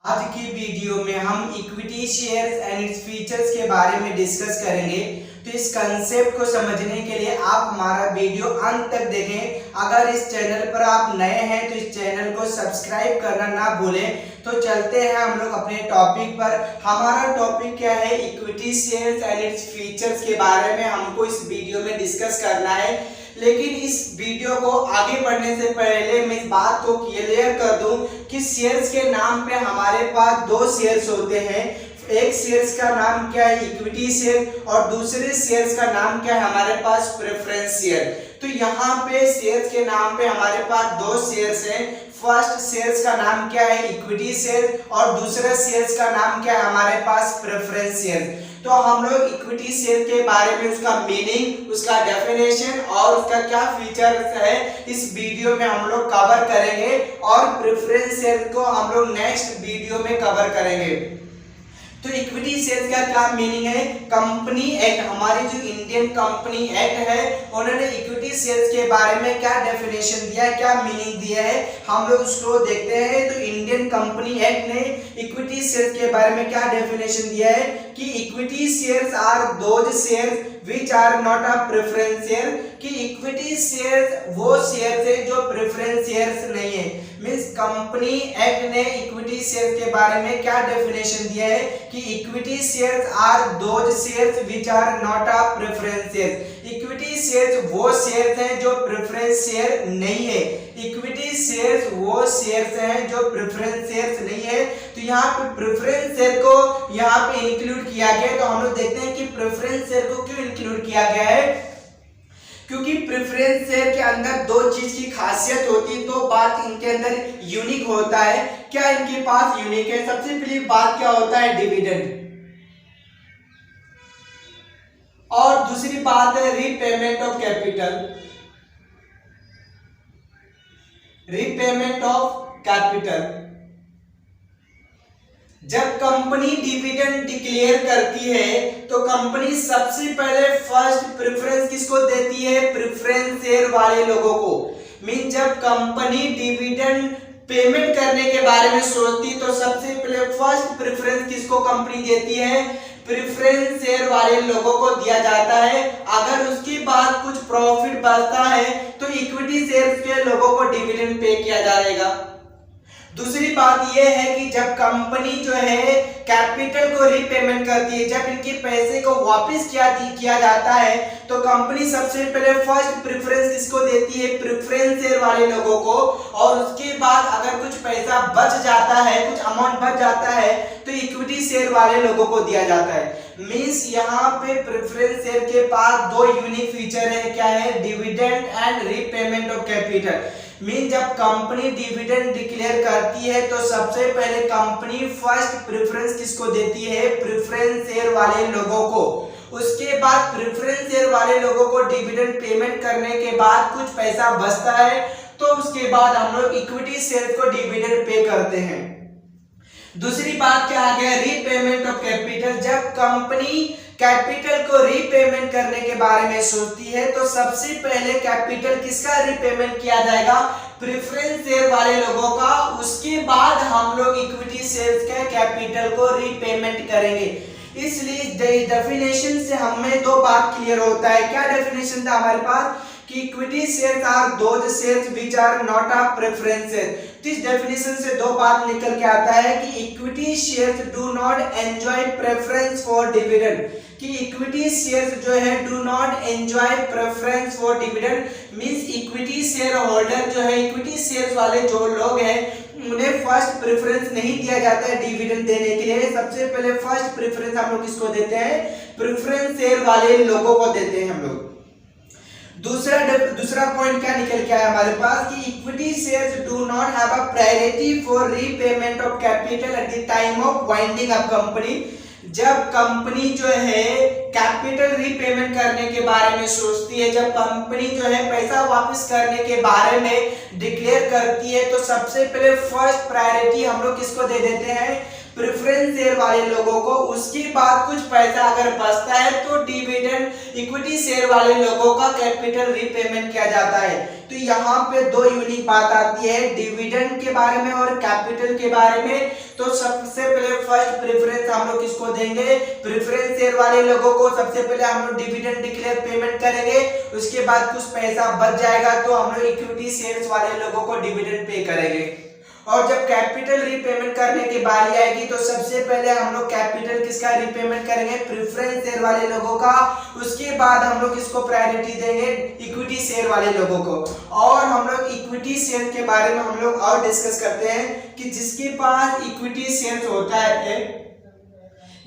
आज की वीडियो में हम equity shares and its features के बारे में डिस्कस करेंगे। तो इस कंसेप्ट को समझने के लिए आप हमारा वीडियो अंत तक देखें। अगर इस चैनल पर आप नए हैं तो इस चैनल को सब्सक्राइब करना ना भूलें। तो चलते हैं हम लोग अपने टॉपिक पर। हमारा टॉपिक क्या है? Equity shares and its features के बारे में हमको इस वीडियो में डिस्कस करना है। लेकिन इस वीडियो को आगे बढ़ने से पहले मैं इस बात को क्लियर कर दूं कि शेयर्स के नाम पे हमारे पास दो शेयर्स होते हैं। एक शेयर्स का नाम क्या है? इक्विटी शेयर, और दूसरे शेयर्स का नाम क्या है? हमारे पास प्रेफरेंस शेयर। तो यहाँ पे शेयर्स के नाम पे हमारे पास दो शेयर्स हैं। फर्स्ट शेयर्स का नाम क्या है? इक्विटी शेयर, और दूसरा शेयर्स का नाम क्या है? हमारे पास प्रेफरेंस शेयर। तो हम लोग इक्विटी शेयर के बारे में उसका मीनिंग, उसका डेफिनेशन और उसका क्या फीचर्स है इस वीडियो में हम लोग कवर करेंगे, और प्रेफरेंस शेयर को हम लोग नेक्स्ट वीडियो में कवर करेंगे। तो इक्विटी शेयर का क्या मीनिंग है? कंपनी एक्ट, हमारी जो इंडियन कंपनी एक्ट है, उन्होंने इक्विटी शेयर्स के बारे में क्या डेफिनेशन दिया है, क्या मीनिंग दिया है, हम लोग उसको देखते हैं। तो इंडियन कंपनी एक्ट ने इक्विटी शेयर्स के बारे में क्या डेफिनेशन दिया है कि equity shares are those shares which are not a preference share, कि इक्विटी शेयर्स वो शेयर्स है जो प्रेफरेंस शेयर्स नहीं है। मींस कंपनी एक्ट ने इक्विटी शेयर के बारे में क्या डेफिनेशन दिया है कि equity shares are those shares which are not a preference share. Equity shares वो शेयर्स हैं जो प्रेफरेंस शेयर नहीं है। इक्विटी शेयर्स वो शेयर्स हैं जो प्रेफरेंस शेयर्स नहीं है। तो यहाँ पे प्रेफरेंस शेयर को यहाँ पे इंक्लूड किया गया है। तो हम लोग देखते हैं कि प्रेफरेंस शेयर को क्यों इंक्लूड किया गया है। क्योंकि प्रेफरेंस शेयर के अंदर दो चीज की खासियत होती है। दो बात इनके अंदर यूनिक होता है। क्या इनके पास यूनिक है? सबसे पहली बात क्या होता है? डिविडेंड, और दूसरी बात है repayment of capital. Repayment of capital, जब कंपनी डिविडेंड डिक्लेयर करती है तो कंपनी सबसे पहले फर्स्ट प्रेफरेंस किसको देती है? प्रेफरेंस शेयर वाले लोगों को। मीन जब कंपनी डिविडेंड पेमेंट करने के बारे में सोचती तो सबसे पहले फर्स्ट प्रेफरेंस किसको कंपनी देती है? प्रेफरेंस शेयर वाले लोगों को दिया जाता है। अगर उसके बाद कुछ प्रॉफिट बचता है तो इक्विटी शेयर के लोगों को डिविडेंड पे किया जाएगा। दूसरी बात यह है कि जब कंपनी जो है कैपिटल को रीपेमेंट करती है, जब इनके पैसे को वापस किया जाता है तो कंपनी सबसे पहले फर्स्ट प्रेफरेंस किसको देती है? प्रेफरेंस शेयर वाले लोगों को। और उसके बाद अगर कुछ पैसा बच जाता है, कुछ अमाउंट बच जाता है तो इक्विटी शेयर वाले लोगों को दिया जाता है। मींस यहाँ पे प्रेफरेंस शेयर के पास दो यूनिक फीचर है। क्या है? Dividend and repayment of capital. Mean जब कंपनी डिविडेंड डिक्लेयर करती है तो सबसे पहले कंपनी फर्स्ट प्रेफरेंस किसको देती है? प्रेफरेंस शेयर वाले लोगों को। उसके बाद प्रेफरेंस शेयर वाले लोगों को डिविडेंड पेमेंट करने के बाद कुछ पैसा बचता है तो उसके बाद हम लोग इक्विटी शेयर को डिविडेंड पे करते हैं। दूसरी बात क्या आ गया? Repayment of capital. जब कंपनी कैपिटल को रीपेमेंट करने के बारे में सोचती है तो सबसे पहले कैपिटल किसका रीपेमेंट किया जाएगा? प्रेफरेंस शेयर वाले लोगों का। उसके बाद हम लोग इक्विटी शेयर्स के कैपिटल को रीपेमेंट करेंगे। इसलिए डेफिनेशन से हमें दो बात क्लियर होता है। क्या डेफिनेशन था हमारे पास? कि equity shares are those shares which are not a preference share. इस डेफिनेशन से दो बात निकल के आता है कि equity shares do not enjoy preference for dividend, कि इक्विटी शेयर्स जो है do not enjoy preference for dividend. Means equity share holder जो है, इक्विटी शेयर्स वाले जो लोग हैं उन्हें फर्स्ट प्रेफरेंस नहीं दिया जाता है डिविडेंड देने के लिए। सबसे पहले फर्स्ट प्रेफरेंस हम लोग किसको देते हैं? प्रेफरेंस शेयर वाले लोगों को देते हैं हम लोग। दूसरा पॉइंट क्या निकल के आया हमारे पास कि equity shares do not have a priority for repayment of capital at the time of winding up company. जब कंपनी जो है कैपिटल रीपेमेंट करने के बारे में सोचती है, जब कंपनी जो है पैसा वापस करने के बारे में डिक्लेयर करती है, तो सबसे पहले फर्स्ट प्रायोरिटी हम लोग किसको दे देते हैं, प्रेफरेंस शेयर वाले लोगों को। उसके बाद कुछ पैसा अगर बचता है तो डिविडेंड इक्विटी शेयर वाले लोगों का कैपिटल रीपेमेंट किया जाता है। तो यहाँ पे दो यूनिक बात आती है, डिविडेंड के बारे में और कैपिटल के बारे में। तो सबसे पहले फर्स्ट प्रेफरेंस हम लोग किसको देंगे, प्रेफरेंस शेयर वाले लोगों को सबसे पहले हम लोग डिविडेंड डिक्लेयर पेमेंट करेंगे। उसके बाद कुछ पैसा बच जाएगा तो हम लोग इक्विटी शेयर्स वाले लोगों को डिविडेंड पे करेंगे। और जब कैपिटल रीपेमेंट करने की बारी आएगी तो सबसे पहले हम लोग कैपिटल किसका रीपेमेंट करेंगे, प्रेफरेंस शेयर वाले लोगों का। उसके बाद हम लोग किसको प्रायोरिटी देंगे, इक्विटी शेयर वाले लोगों को। और हम लोग इक्विटी शेयर के बारे में हम लोग और डिस्कस करते हैं कि जिसके पास इक्विटी शेयर होता है,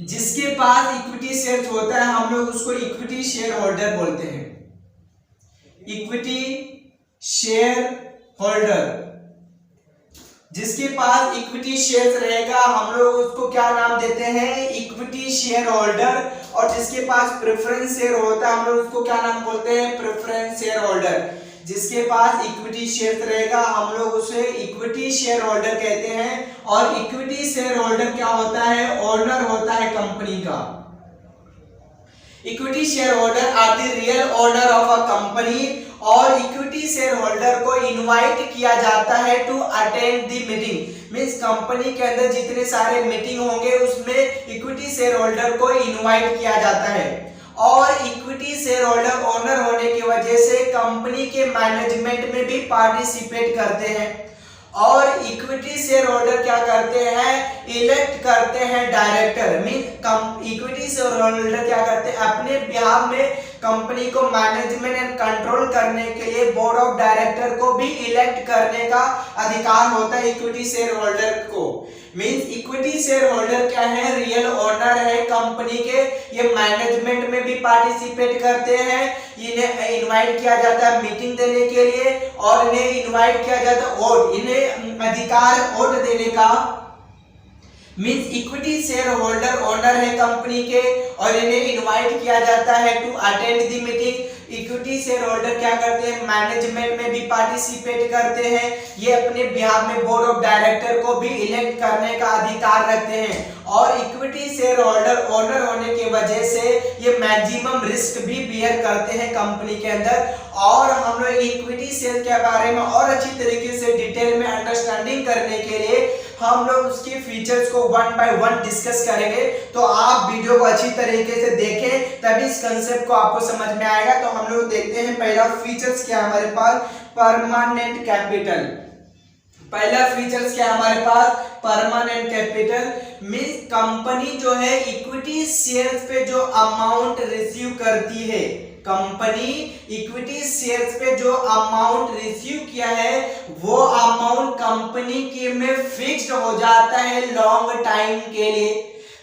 जिसके पास इक्विटी शेयर होता है हम लोग उसको इक्विटी शेयर होल्डर बोलते हैं। इक्विटी शेयर होल्डर, जिसके पास इक्विटी शेयर रहेगा हम लोग उसको क्या नाम देते हैं, इक्विटी शेयर होल्डर। और जिसके पास प्रेफरेंस शेयर होता है हम लोग उसको क्या नाम बोलते हैं, प्रेफरेंस शेयर होल्डर। जिसके पास इक्विटी शेयर रहेगा हम लोग उसे इक्विटी शेयर होल्डर कहते हैं। और इक्विटी शेयर होल्डर क्या होता है, ओनर होता है कंपनी का। Equity share holder are the real owner of a company. और इक्विटी शेयर होल्डर को इनवाइट किया जाता है to attend the meeting. Means company के अंदर जितने सारे मीटिंग होंगे उसमें इक्विटी शेयर होल्डर को इनवाइट किया जाता है। और इक्विटी शेयर होल्डर ओनर होने की वजह से कंपनी के मैनेजमेंट में भी पार्टिसिपेट करते हैं। और इक्विटी शेयर होल्डर क्या करते हैं, इलेक्ट करते हैं director. Mean equity share holder क्या करते हैं, अपने बिहाफ में कंपनी को मैनेजमेंट एंड कंट्रोल करने के लिए बोर्ड ऑफ डायरेक्टर को भी इलेक्ट करने का अधिकार होता है इक्विटी शेयर होल्डर को। मींस इक्विटी शेयर होल्डर क्या है, रियल ओनर है कंपनी के। ये मैनेजमेंट में भी पार्टिसिपेट करते हैं, इन्हें इनवाइट किया जाता है मीटिंग देने के लिए। और इन्हें इनवाइट किया जाता है वोट, इन्हें अधिकार वोट देने का। Means equity share holder owner है कंपनी के और इन्हें इनवाइट किया जाता है to attend the meeting. Equity share holder क्या करते हैं, मैनेजमेंट में भी पार्टिसिपेट करते हैं। ये अपने बिहाफ में बोर्ड ऑफ डायरेक्टर को भी इलेक्ट करने का अधिकार रखते हैं। और इक्विटी शेयर होल्डर ओनर होने की वजह से ये मैक्सिमम रिस्क भी बियर करते हैं कंपनी के अंदर। और हम लोग इक्विटी शेयर के बारे में और अच्छी तरीके से डिटेल में अंडरस्टैंडिंग करने के लिए हम लोग उसके फीचर्स को वन बाय वन डिस्कस करेंगे। तो आप वीडियो को अच्छी तरीके से देखें तभी इस कंसेप्ट को आपको समझ में आएगा। तो हम लोग देखते हैं पहला फीचर्स क्या हमारे पास, परमानेंट कैपिटल। पहला फीचर्स क्या हमारे पास, परमानेंट कैपिटल। मींस कंपनी जो है इक्विटी शेयर्स पे जो अमाउंट रिसीव करती है, कंपनी इक्विटी शेयर्स पे जो अमाउंट रिसीव किया है वो अमाउंट कंपनी के में फिक्स्ड हो जाता है लॉन्ग टाइम के लिए।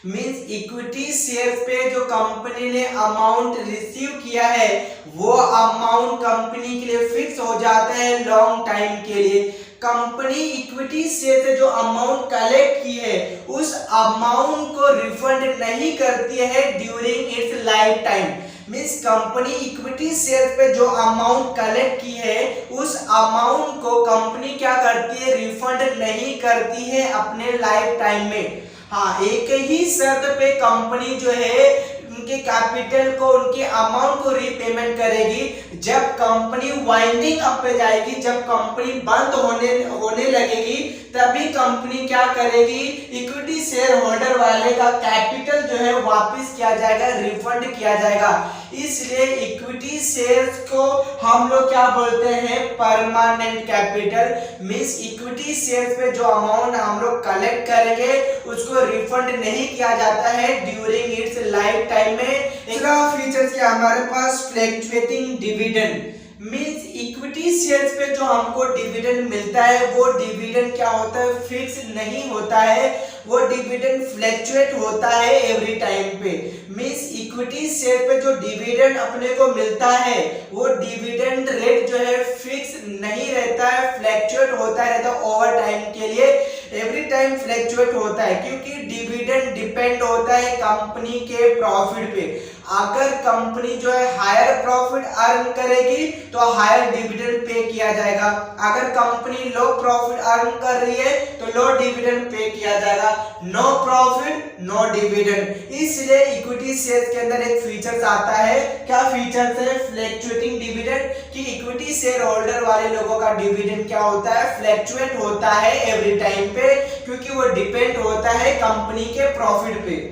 मींस इक्विटी शेयर्स पे जो कंपनी ने अमाउंट रिसीव किया है वो अमाउंट कंपनी के लिए फिक्स हो जाता है लॉन्ग टाइम के लिए। कंपनी इक्विटी शेयर से जो अमाउंट कलेक्ट की है उस अमाउंट को रिफंड नहीं करती है during its life time. Means company equity share पे जो अमाउंट कलेक्ट की है उस अमाउंट को कंपनी क्या करती है, रिफंड नहीं करती है अपने लाइफ टाइम में। हाँ, एक ही शर्त पे कंपनी जो है उनके कैपिटल को, उनके अमाउंट को रीपेमेंट करेगी जब कंपनी वाइंडिंग अप पे जाएगी, जब कंपनी बंद होने लगेगी तभी कंपनी क्या करेगी, इक्विटी शेयर होल्डर वाले का कैपिटल जो है वापस किया जाएगा, रिफंड किया जाएगा। इसलिए इक्विटी शेयर्स को हम लोग क्या बोलते हैं, permanent capital. Means equity shares पे जो अमाउंट हम लोग कलेक्ट करेंगे उसको रिफंड नहीं किया जाता है ड्यूरिंग इट्स लाइफ टाइम में। दूसरा फीचर्स क्या हमारे पास, fluctuating dividend. Means equity shares पे जो हमको डिविडेंड मिलता है वो डिविडेंड क्या होता है, फिक्स नहीं होता है, वो डिविडेंड फ्लक्चुएट होता है एवरी टाइम पे। मींस इक्विटी शेयर पे जो डिविडेंड अपने को मिलता है वो डिविडेंड रेट जो है फिक्स नहीं रहता है, फ्लक्चुएट होता रहता है ओवर टाइम के लिए, एवरी टाइम फ्लक्चुएट होता है। क्योंकि डिविडेंड डिविडेंड डिपेंड होता है कंपनी के प्रॉफिट पे। अगर कंपनी जो है हायर प्रॉफिट अर्न करेगी तो हायर डिविडेंड पे किया जाएगा, अगर कंपनी लो प्रॉफिट अर्न कर रही है तो लो डिविडेंड पे किया जाएगा। No profit no dividend. इसलिए इक्विटी शेयर के अंदर एक फीचर्स आता है, क्या फीचर्स है? फ्लैक्चुएटिंग डिविडेंड, कि इक्विटी शेयर होल्डर वाले लोगों का डिविडेंड क्या होता है? फ्लैक्चुएट होता है एवरी टाइम पे, क्योंकि वो डिपेंड होता है कंपनी के प्रॉफिट पे।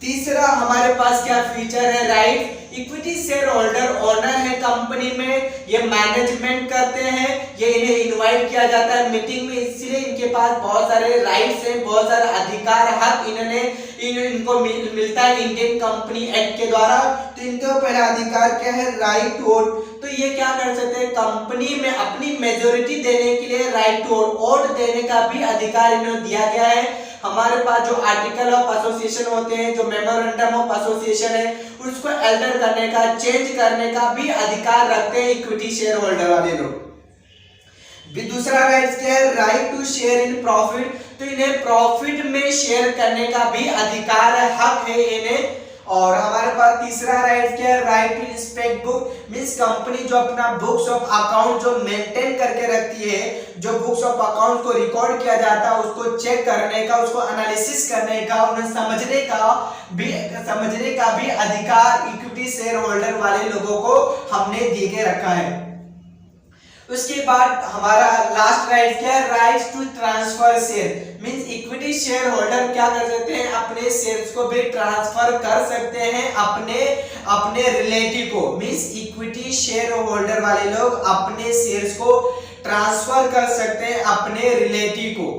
तीसरा हमारे पास क्या फीचर है? Right. Equity share holder owner है कंपनी में, ये मैनेजमेंट करते हैं, ये इन्हें इनवाइट किया जाता है मीटिंग में, इसलिए इनके पास बहुत सारे राइट्स हैं, बहुत सारे अधिकार हक इनको मिलता है इंडियन कंपनी एक्ट के द्वारा। तो इनका पहला अधिकार क्या है? Right to vote. तो ये क्या कर सकते हैं? कंपनी में अपनी मेजोरिटी देने के लिए राइट टू वोट देने का भी अधिकार इन्हें दिया गया है। हमारे पास जो आर्टिकल ऑफ एसोसिएशन होते हैं, जो मेमोरेंडम ऑफ एसोसिएशन है, उसको एल्टर करने का, चेंज करने का भी अधिकार रखते हैं इक्विटी शेयर होल्डर वाले लोग। दूसरा राइट क्या है? Right to share in profit. तो इन्हें प्रॉफिट में शेयर करने का भी अधिकार है, हक है इन्हें। और हमारे पास तीसरा राइट क्या है? Right to inspect book, means company जो अपना बुक्स ऑफ अकाउंट जो मेंटेन करके रखती है, जो बुक्स ऑफ अकाउंट को रिकॉर्ड किया जाता है, उसको चेक करने का, उसको एनालिसिस करने का, उन्हें समझने का भी अधिकार इक्विटी शेयर होल्डर वाले लोगों को हमने दे के रखा है। उसके बाद हमारा लास्ट राइट क्या है? Right to transfer share, means equity share holder क्या कर सकते हैं? अपने शेयर्स को भी ट्रांसफर कर सकते हैं अपने रिलेटिव को, मींस इक्विटी शेयर होल्डर वाले लोग अपने शेयर्स को ट्रांसफर कर सकते हैं अपने रिलेटिव को।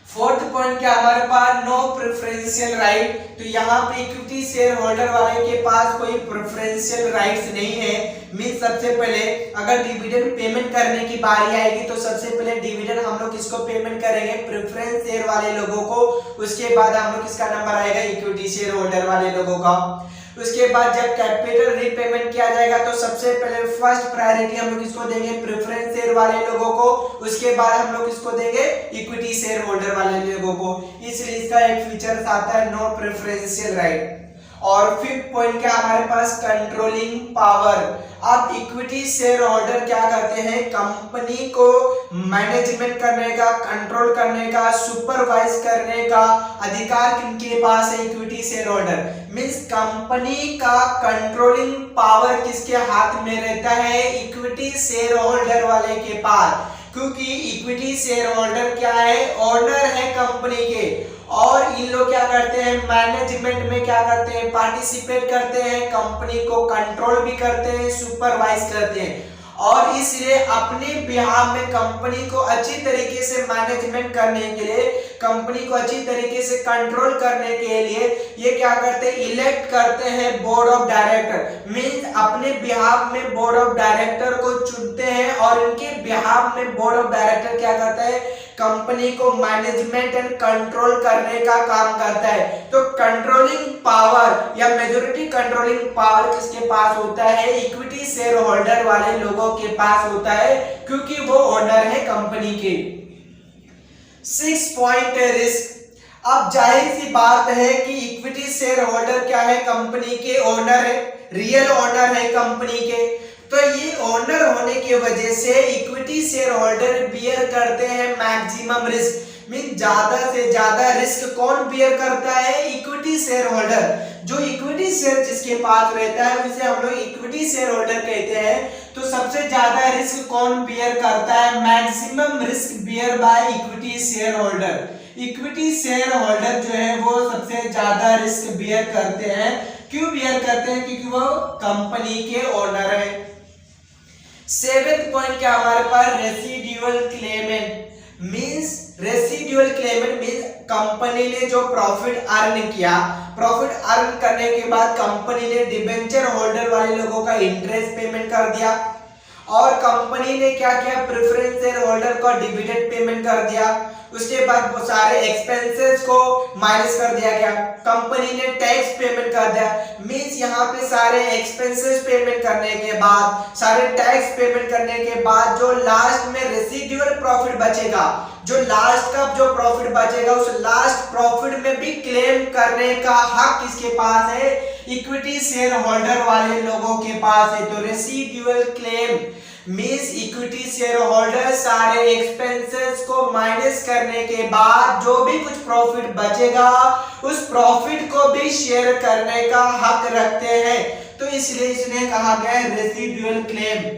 फोर्थ पॉइंट क्या हमारे पास? No preferential right. तो यहाँ पे इक्विटी शेयर होल्डर वाले के पास कोई प्रेफरेंशियल राइट्स नहीं है। मींस सबसे पहले अगर डिविडेंड पेमेंट करने की बारी आएगी तो सबसे पहले डिविडेंड हम लोग किसको पेमेंट करेंगे? प्रेफरेंस शेयर वाले लोगों को। उसके बाद हम लोग किसका नंबर आएगा? इक्विटी शेयर होल्डर वाले लोगों का। उसके बाद जब कैपिटल रीपेमेंट किया जाएगा तो सबसे पहले फर्स्ट प्रायोरिटी हम लोग किसको देंगे? प्रेफरेंस शेयर वाले लोगों को। उसके बाद हम लोग किसको देंगे? इक्विटी शेयर होल्डर वाले लोगों को। इसलिए इसका एक फीचर आता है नो प्रेफरेंशियल राइट। और फिफ्थ पॉइंट क्या हमारे पास? Controlling power. अब इक्विटी शेयर होल्डर क्या करते हैं? कंपनी को मैनेजमेंट करने का, कंट्रोल करने का, सुपरवाइज करने का अधिकार किनके पास है? Equity share holder. Means company का कंट्रोलिंग पावर किसके हाथ में रहता है? इक्विटी शेयर होल्डर वाले के पास, क्योंकि इक्विटी शेयर होल्डर क्या है? ओनर है कंपनी के। और इन लोग क्या करते हैं? मैनेजमेंट में क्या करते हैं? पार्टिसिपेट करते हैं, कंपनी को कंट्रोल भी करते हैं, सुपरवाइज करते हैं। और इसलिए अपने बिहाफ में कंपनी को अच्छी तरीके से मैनेजमेंट करने के लिए, कंपनी को अच्छी तरीके से कंट्रोल करने के लिए ये क्या करते हैं? इलेक्ट करते हैं बोर्ड ऑफ डायरेक्टर। मींस अपने बिहाफ में बोर्ड ऑफ डायरेक्टर को चुनते हैं और इनके बिहाफ में बोर्ड ऑफ डायरेक्टर क्या करता है? कंपनी को मैनेजमेंट एंड कंट्रोल करने का काम करता है। तो कंट्रोलिंग पावर या मेजॉरिटी कंट्रोलिंग पावर किसके पास होता है? इक्विटी शेयर होल्डर वाले लोगों के पास होता है, क्योंकि वो ओनर है कंपनी के। 6 पॉइंट रिस्क। अब जाहिर सी बात है कि इक्विटी शेयर होल्डर क्या है? कंपनी के ओनर है, रियल ओनर है कंपनी के। तो ये ओनर होने की वजह से इक्विटी शेयर होल्डर बियर करते हैं मैक्सिमम रिस्क। मीन ज्यादा से ज्यादा रिस्क कौन बियर करता है? Equity share holder. जो इक्विटी शेयर जिसके पास रहता है उसे हम लोग इक्विटी शेयर होल्डर कहते हैं। तो सबसे ज्यादा रिस्क कौन बियर करता है? Maximum risk bear by equity share holder. Equity share holder जो है वो सबसे ज्यादा रिस्क बियर करते हैं। क्यों बियर करते हैं? क्योंकि वो कंपनी के ओनर है। 7th पॉइंट क्या हमारे पास? Residual claimant. Means residual claimant means company ने जो प्रॉफिट अर्न किया, प्रॉफिट अर्न करने के बाद कंपनी ने डिबेंचर होल्डर वाले लोगों का इंटरेस्ट पेमेंट कर दिया, और कंपनी ने क्या किया? प्रेफरेंस शेयर होल्डर को डिविडेंड पेमेंट कर दिया। उसके बाद वो सारे एक्सपेंसेस को माइनस कर दिया गया, कंपनी ने टैक्स पेमेंट कर दिया। मींस यहाँ पे सारे एक्सपेंसेस पेमेंट करने के बाद, सारे टैक्स पेमेंट करने के बाद जो लास्ट में रेसिडुअल प्रॉफिट बचेगा जो लास्ट का जो प्रॉफिट बचेगा उस लास्ट प्रॉफिट में भी क्लेम करने का हक किसके पास है? इक्विटी शेयर होल्डर वाले लोगों के पास है। तो residual claim means equity share holder सारे एक्सपेंसेस को माइनस करने के बाद जो भी कुछ प्रॉफिट बचेगा उस प्रॉफिट को भी शेयर करने का हक रखते हैं। तो इसलिए इसने कहा गया है रेसिडुअल क्लेम।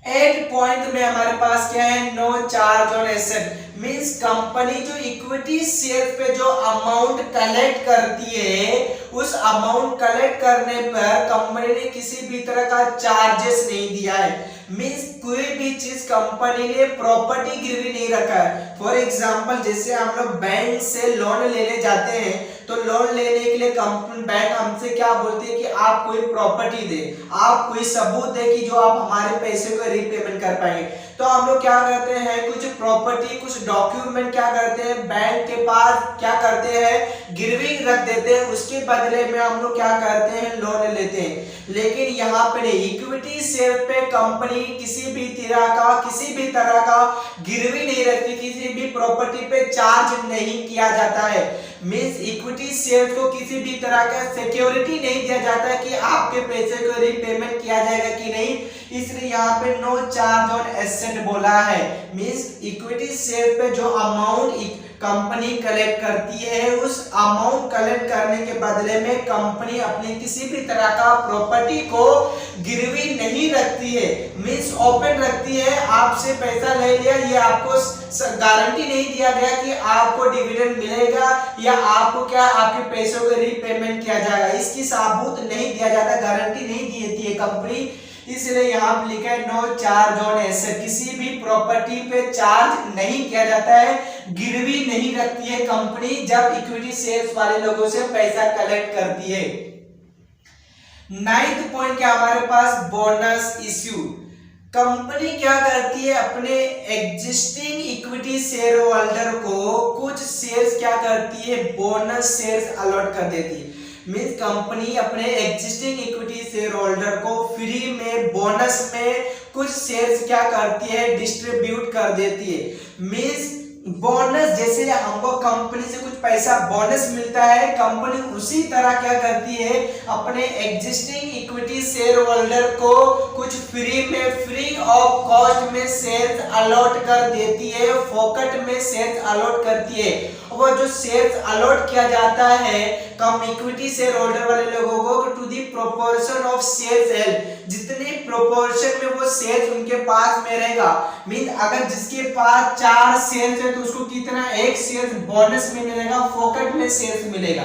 8 पॉइंट में हमारे पास क्या है? No charge on asset means company जो इक्विटी शेयर पे जो अमाउंट कलेक्ट करती है उस अमाउंट कलेक्ट करने पर कंपनी ने किसी भी तरह का चार्जेस नहीं दिया है। मींस कोई भी चीज कंपनी ने प्रॉपर्टी गिरवी नहीं रखा है। फॉर एग्जांपल जैसे हम लोग बैंक से लोन लेने जाते हैं तो लोन लेने के लिए कंपनी बैंक हमसे क्या बोलती है कि आप कोई प्रॉपर्टी दे, आप कोई सबूत दे कि जो आप हमारे पैसे को रीपेमेंट कर पाएंगे। तो हम लोग क्या करते हैं? कुछ प्रॉपर्टी कुछ डॉक्यूमेंट क्या करते हैं? बैंक के पास क्या करते हैं? गिरवी रख देते हैं, उसके बदले में हम लोग क्या करते हैं? लोन लेते हैं। लेकिन यहाँ पे इक्विटी शेयर पे कंपनी किसी भी तरह का गिरवी नहीं रखती, किसी भी प्रॉपर्टी पे चार्ज नहीं किया जाता है। मींस इक्विटी शेयर को किसी भी तरह का सिक्योरिटी नहीं दिया जाता कि आपके पैसे को रीपेमेंट किया जाएगा कि नहीं, इसलिए यहाँ पे नो चार्ज ऑन एसेट बोला है। मींस इक्विटी शेयर पे जो अमाउंट कंपनी कलेक्ट करती है उस अमाउंट कलेक्ट करने के बदले में कंपनी अपनी किसी भी तरह का प्रॉपर्टी को गिरवी नहीं रखती है, मींस ओपन रखती है। आपसे पैसा ले लिया, ये आपको गारंटी नहीं दिया गया कि आपको डिविडेंड मिलेगा या आपको क्या आपके पैसों को रीपेमेंट किया जाएगा, इसकी सबूत नहीं दिया जाता, गारंटी नहीं देती है कंपनी। इसलिए यहाँ पे लिखा है नो चार्ज ऑन एसेट, किसी भी प्रॉपर्टी पे चार्ज नहीं किया जाता है, गिरवी नहीं रखती है कंपनी जब इक्विटी शेयर्स वाले लोगों से पैसा कलेक्ट करती है। 9th पॉइंट क्या हमारे पास? Bonus issue. कंपनी क्या करती है? अपने एग्जिस्टिंग इक्विटी शेयर होल्डर को कुछ शेयर्स क्या करती है? बोनस शेयर्स अलॉट कर देती है। मींस कंपनी अपने एग्जिस्टिंग इक्विटी शेयर होल्डर को फ्री में बोनस में कुछ शेयर्स क्या करती है? डिस्ट्रीब्यूट कर देती है। मींस बोनस जैसे हमको कंपनी से कुछ पैसा बोनस मिलता है, कंपनी उसी तरह क्या करती है? अपने एग्जिस्टिंग इक्विटी शेयर होल्डर को कुछ फ्री ऑफ कॉस्ट में शेयर्स अलॉट कर देती है, फोकट में शेयर्स अलॉट करती है। वो जो शेयर्स अलॉट किया जाता है कम इक्विटी शेयर होल्डर वाले लोगों को to the proportion of shares held, जितने प्रोपोर्शन में वो शेयर्स उनके पास में रहेगा। मीन अगर जिसके पास 4 शेयर्स है तो उसको कितना? 1 शेयर बोनस में मिलेगा, फोकट में शेयर्स मिलेगा।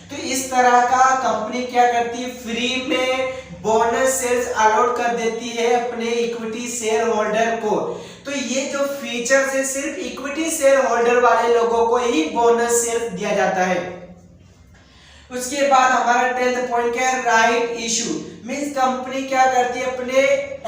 तो इस तरह का कंपनी क्या करती है? फ्री में बोनस शेयर्स अलॉट कर देती है अपने इक्विटी शेयर होल्डर को। तो ये जो फीचर्स है सिर्फ इक्विटी शेयर होल्डर वाले लोगों को ही बोनस शेयर दिया जाता है। उसके बाद हमारा 10th पॉइंट क्या है? Right issue. मींस कंपनी क्या करती है? अपने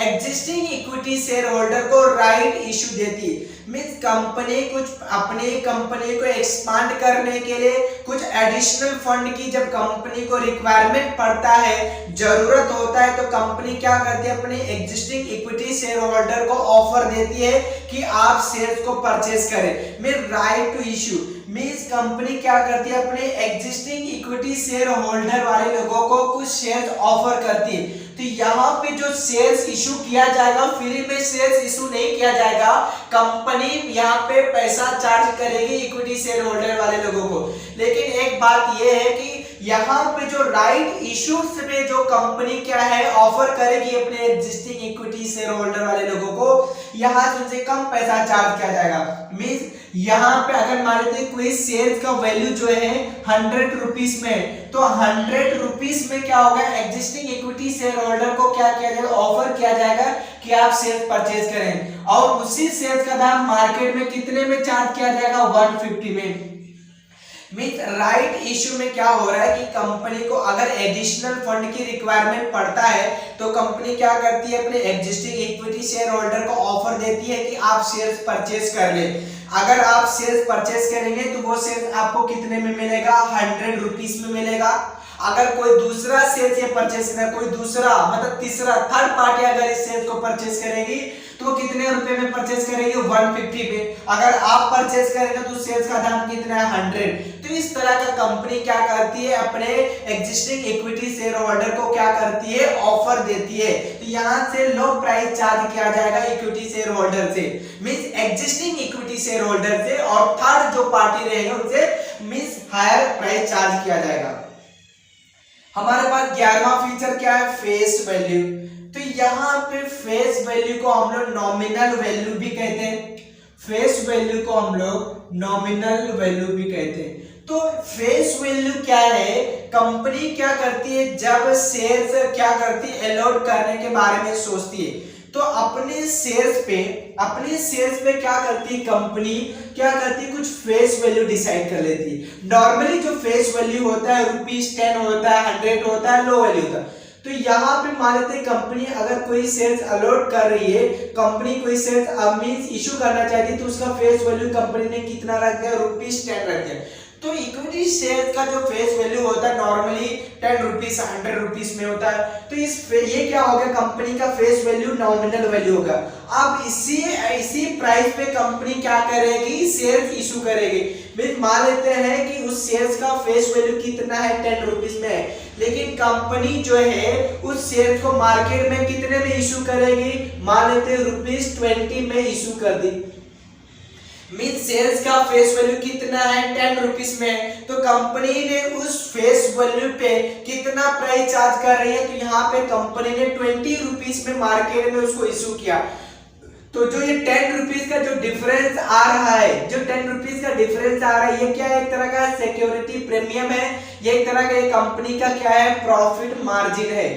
एग्जिस्टिंग इक्विटी शेयर होल्डर को राइट इशू देती है। मींस कंपनी कुछ अपनी कंपनी को एक्सपांड करने के लिए कुछ एडिशनल फंड की जब कंपनी को रिक्वायरमेंट पड़ता है, जरूरत होता है, तो कंपनी क्या करती है? अपनी एग्जिस्टिंग इक्विटी शेयर होल्डर को ऑफर देती है कि आप शेयर्स को परचेज करें। Mean right to issue means company क्या करती है? अपने एग्जिस्टिंग इक्विटी शेयर होल्डर वाले लोगों को कुछ शेयर्स ऑफर करती है। तो यहाँ पे जो शेयर्स इशू किया जाएगा, फ्री में शेयर्स इशू नहीं किया जाएगा, कंपनी यहाँ पे पैसा चार्ज करेगी इक्विटी शेयर होल्डर वाले लोगों को। लेकिन एक बात यह है कि यहाँ पे जो राइट इश्यूज में जो कंपनी क्या है ऑफर करेगी अपने एग्जिस्टिंग इक्विटी शेयर होल्डर वाले लोगों को, यहाँ से उनसे कम पैसा चार्ज किया जाएगा। मींस यहाँ पे अगर मान लीजिए कोई शेयर का वैल्यू जो है 100 रुपीस में, तो 100 रुपीस में क्या होगा? एग्जिस्टिंग इक्विटी शेयर होल्डर को क्या किया जाएगा? ऑफर किया जाएगा कि आप शेयर परचेज करें, और उसी शेयर का दाम मार्केट में कितने में चार्ज किया जाएगा? 150 में। मीन राइट इश्यू में क्या हो रहा है कि कंपनी को अगर एडिशनल फंड की रिक्वायरमेंट पड़ता है तो कंपनी क्या करती है? अपने एग्जिस्टिंग इक्विटी शेयर होल्डर को ऑफर देती है कि आप शेयर्स परचेज कर ले। अगर आप शेयर्स परचेज करेंगे तो वो शेयर आपको कितने में मिलेगा? 100 रुपीस में मिलेगा। अगर कोई दूसरा शेयर ये परचेस करना, कोई दूसरा मतलब तीसरा थर्ड पार्टी अगर इस शेयर को परचेस करेगी तो कितने रुपए में परचेस करेगी? 150 पे। अगर आप परचेस करेंगे तो शेयर का दाम कितना है? 100। तो इस तरह का कंपनी क्या करती है, अपने एग्जिस्टिंग इक्विटी शेयर होल्डर को क्या करती है? ऑफर देती है। तो यहाँ से लो प्राइस चार्ज किया जाएगा इक्विटी शेयर होल्डर से, means existing equity share holder से, और थर्ड जो पार्टी रहेगी उनसे मींस हायर प्राइस चार्ज किया जाएगा। हमारे पास 11वां फीचर क्या है? Face value. तो यहाँ पे फेस वैल्यू को हम लोग नॉमिनल वैल्यू भी कहते हैं, फेस वैल्यू को हम लोग नॉमिनल वैल्यू भी कहते हैं। तो फेस वैल्यू क्या है? कंपनी क्या करती है जब शेयर्स क्या करती है? अलॉट करने के बारे में सोचती है, तो अपने शेयर्स पे क्या करती है कंपनी? क्या करती है? कुछ फेस वैल्यू डिसाइड कर लेती है। नॉर्मली जो फेस वैल्यू होता है ₹10 होता है, 100 होता है, लो वैल्यू होता है। तो यहाँ पे मान लेते हैं कंपनी अगर कोई शेयर्स अलॉट कर रही है, कंपनी कोई शेयर्स मींस इशू करना चाहती है, तो उसका फेस वैल्यू कंपनी ने कितना रख दिया? ₹10 रख दिया। तो इक्विटी शेयर का जो फेस वैल्यू होता है नॉर्मली ₹10 ₹100 में होता है। तो ये क्या हो गया? कंपनी का फेस वैल्यू नॉमिनल वैल्यू होगा। अब इसी प्राइस पे कंपनी क्या करेगी? शेयर इशू करेगी। मान लेते हैं कि उस शेयर्स का फेस वैल्यू कितना है? ₹10 में है, लेकिन कंपनी जो है उस शेयर को मार्केट में कितने में इशू करेगी? मान लेते हैं ₹20 में इशू कर दी, मीन शेयर्स का फेस वैल्यू कितना है? ₹10 में। तो कंपनी ने उस फेस वैल्यू पे कितना प्राइस चार्ज कर रही है? तो यहाँ पे कंपनी ने ₹20 में मार्केट में उसको इशू किया। तो जो ये ₹10 का जो डिफरेंस आ रहा है, जो ₹10 का डिफरेंस आ रहा है, ये क्या है? एक तरह का सिक्योरिटी प्रीमियम है, ये एक तरह का कंपनी का क्या है? प्रॉफिट मार्जिन है।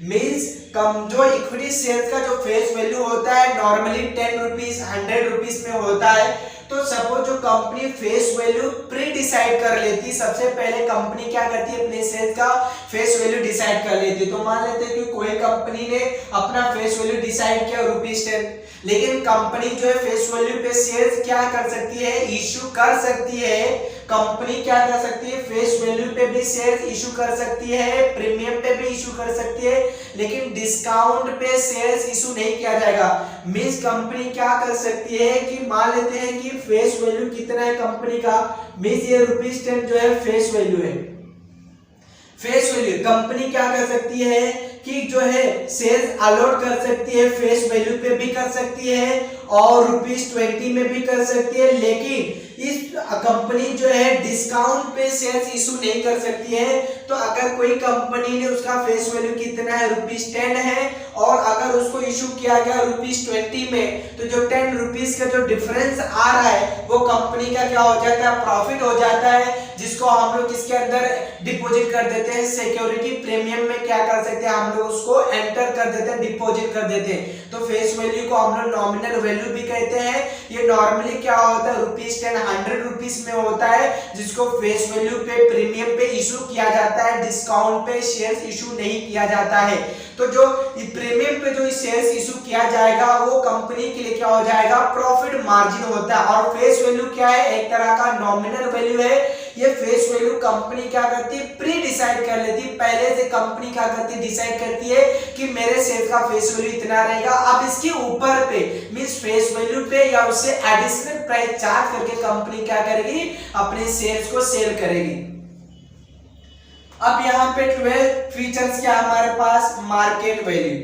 मींस जो इक्विटी शेयर का जो फेस वैल्यू होता है नॉर्मली ₹10 ₹100 में होता है। तो सपोज जो company face value pre decide कर लेती, सबसे पहले कंपनी क्या करती है? अपने शेयर का फेस वैल्यू डिसाइड कर लेती। तो मान लेते हैं कि कोई कंपनी ने अपना फेस वैल्यू डिसाइड किया ₹10, लेकिन कंपनी जो है फेस वैल्यू पे शेयर्स क्या कर सकती है? इशू कर सकती है। कंपनी क्या कर सकती है? फेस वैल्यू पे भी शेयर्स इशू कर सकती है, प्रीमियम पे भी इशू कर सकती है, लेकिन डिस्काउंट पे शेयर्स इशू नहीं किया जाएगा। मींस कंपनी क्या कर सकती है कि मान लेते हैं कि फेस वैल्यू कितना है कंपनी का? मींस ये ₹10 जो है फेस वैल्यू है। फेस वैल्यू कंपनी क्या कर सकती है कि जो है शेयर्स अलॉट कर सकती है, फेस वैल्यू पे भी कर सकती है और ₹20 में भी कर सकती है, लेकिन इस कंपनी जो है डिस्काउंट पे शेयर्स इशू नहीं कर सकती है। तो अगर कोई कंपनी ने उसका फेस वैल्यू कितना है? ₹10 है, और अगर उसको इशू किया गया ₹20 में, तो जो ₹10 का जो डिफरेंस आ रहा है वो कंपनी का क्या हो जाता है? प्रॉफिट हो जाता है, जिसको हम लोग किसके अंदर डिपॉजिट कर देते हैं? सिक्योरिटी प्रीमियम में क्या कर सकते हैं? हम लोग उसको एंटर कर देते हैं, डिपॉजिट कर देते हैं। तो फेस वैल्यू को हम लोग नॉमिनल वैल्यू भी कहते हैं। ये नॉर्मली क्या होता है? ₹10 ₹100 में होता है, जिसको फेस वैल्यू पे प्रीमियम पे इशू किया जाता है, डिस्काउंट पे शेयर्स इशू नहीं किया जाता है। तो जो प्रीमियम पे जो शेयर्स इशू किया जाएगा वो कंपनी के लिए क्या हो जाएगा? प्रॉफिट मार्जिन होता है। और फेस वैल्यू क्या है? एक तरह का नॉमिनल वैल्यू है। ये फेस वैल्यू कंपनी क्या करती है? प्री डिसाइड कर लेती है, पहले से कंपनी क्या करती है? डिसाइड करती है कि मेरे शेयर का फेस वैल्यू इतना रहेगा। अब इसके ऊपर पे मींस फेस वैल्यू पे या उससे एडिशनल प्राइस चार्ज करके कंपनी क्या करेगी? अपने शेयर्स को सेल करेगी। अब यहाँ पे 12 फीचर्स क्या हमारे पास? Market value.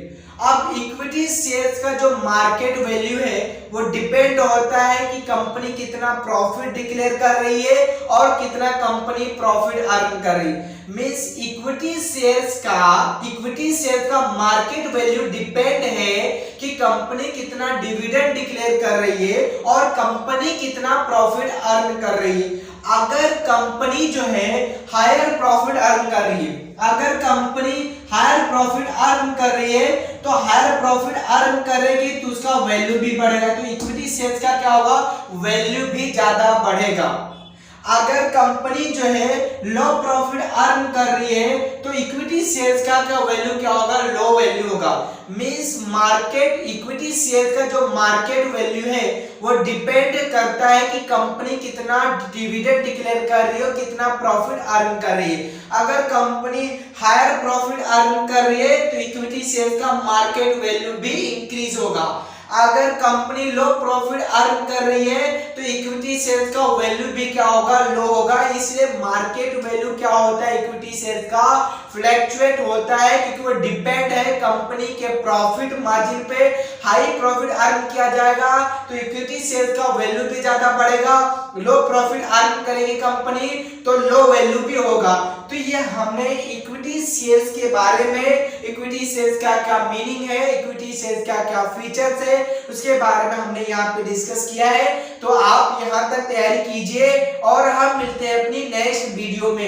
अब इक्विटी शेयर्स का जो मार्केट वैल्यू है वो डिपेंड होता है कि कंपनी कितना प्रॉफिट डिक्लेयर कर रही है और कितना कंपनी प्रॉफिट अर्न कर रही है। मींस इक्विटी शेयर्स का मार्केट वैल्यू डिपेंड है कि कंपनी कितना डिविडेंड डिक्लेयर कर रही है और कंपनी कितना प्रॉफिट अर्न कर रही है। अगर कंपनी जो है हायर प्रॉफिट अर्न कर रही है, अगर कंपनी हायर प्रॉफिट अर्न कर रही है तो हायर प्रॉफिट अर्न करेगी तो उसका वैल्यू भी बढ़ेगा, तो इक्विटी शेयर्स का क्या होगा? वैल्यू भी ज्यादा बढ़ेगा। अगर कंपनी जो है लो प्रॉफिट अर्न कर रही है तो इक्विटी शेयर्स का क्या वैल्यू क्या होगा, लो वैल्यू होगा। मींस मार्केट इक्विटी शेयर का जो मार्केट वैल्यू है वो डिपेंड करता है कि कंपनी कितना डिविडेंड डिक्लेयर कर रही है, कितना प्रॉफिट अर्न कर रही है। अगर कंपनी हायर प्रॉफिट अर्न कर रही है तो इक्विटी शेयर का मार्केट वैल्यू भी इंक्रीज होगा। अगर कंपनी लो प्रॉफिट अर्न कर रही है तो इक्विटी शेयर का वैल्यू भी क्या होगा, लो होगा। इसलिए मार्केट वैल्यू क्या होता है, इक्विटी शेयर का फ्लैक्चुएट होता है क्योंकि वो डिपेंड है कंपनी के प्रॉफिट मार्जिन पे। हाई प्रॉफिट अर्न किया जाएगा तो इक्विटी शेयर का वैल्यू भी ज्यादा बढ़ेगा, लो प्रॉफिट अर्न करेगी कंपनी तो लो वैल्यू भी होगा। तो ये हमने इक्विटी शेयर्स के बारे में, इक्विटी शेयर्स का क्या मीनिंग है, इक्विटी शेयर्स का क्या फीचर्स है, उसके बारे में हमने यहाँ पे डिस्कस किया है। तो आप यहाँ तक तैयारी कीजिए और हम मिलते हैं अपनी नेक्स्ट वीडियो में।